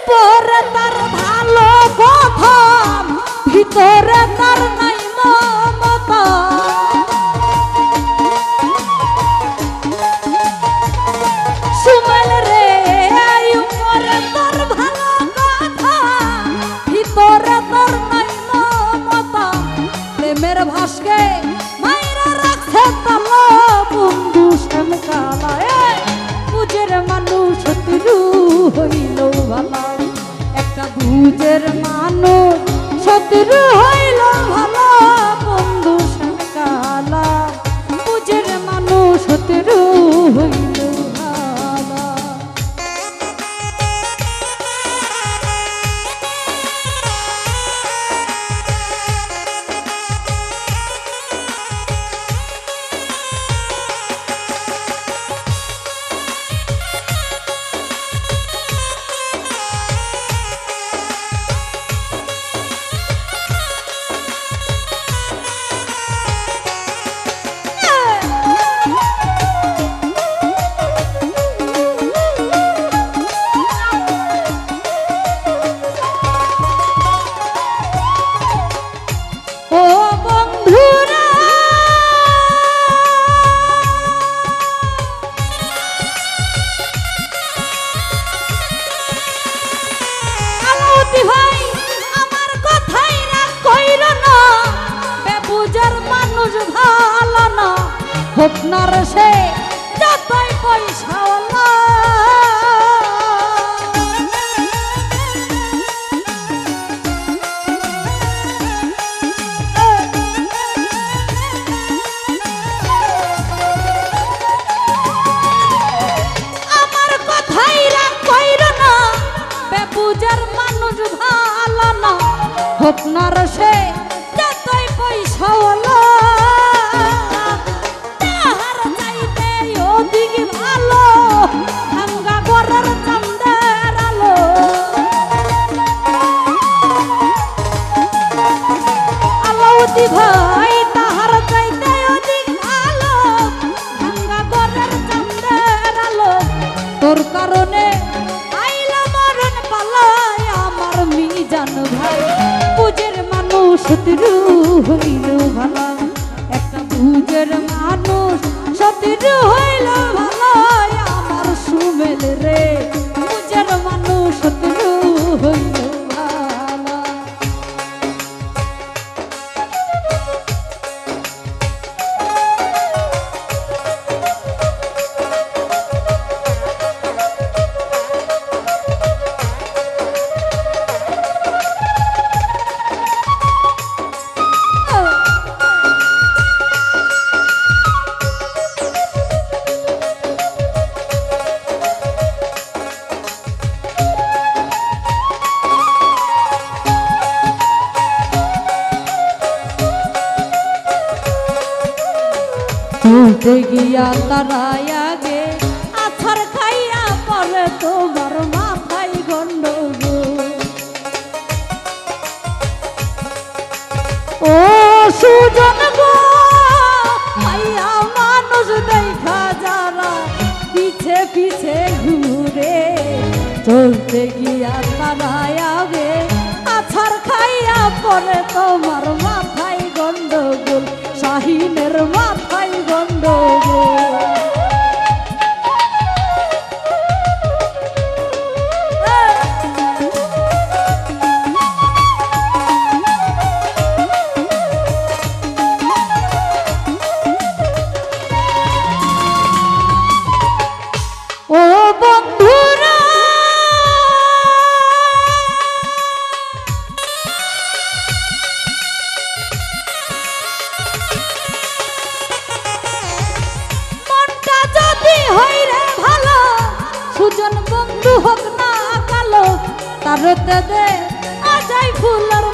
উপরে তার ভালো কথা, ভিতরে তার নাই মমতা। সুমেল রে উপরে তার ভালো কথা, ভিতরে তার নাই মমতা। প্রেমের ভাসকে মাইরা রাখছে তালা, বন্ধু শ্যামকালা বুঝের মানুষ শত্রু হইল ভালা। একটা বুঝের মানুষ শত্রু হইল ভালা, বন্ধু শ্যামকালা বুঝের মানুষ শত্রু হইল ভালা। আপনার সে যতই পয়সাওয়ালা, আমার কথাই রাগ কইর না, বেবুজার মানুষ ভালো না। আপনার সে যতই পয়সাওয়ালা, ভাই তাহার চাইতে অধিক ভালো, ভাঙ্গা ঘরের চাঁদের আলো। তোর কারণে আইল মরণ পালায় আমার মিজান ভাই, বুঝের মানুষ শত্রু হইল ভালা। একটা বুঝের মানুষ শত্রু হইল ভালা, আমার সুমেল রে বুঝের মানুষ শত্রু হইল ভালা। চলতে গিয়া তারাই আগে আছার খাইয়া পরে তোমার মাথায় গন্ডগোল। ও সুজন গো মাইয়া মানুষ দেখা যারা পিছে পিছে ঘুরে, চলতে গিয়া তারাই আগে আছার খাইয়া পরে তোমার মাথায় গন্ডগোল, শাহিনের মাথায় গন্ডগোল। ও বন্ধুরা মনটা যদি হইরে ভালো, সুজন বন্ধু হোক না কালো, তারতে দে আজাই ফুলের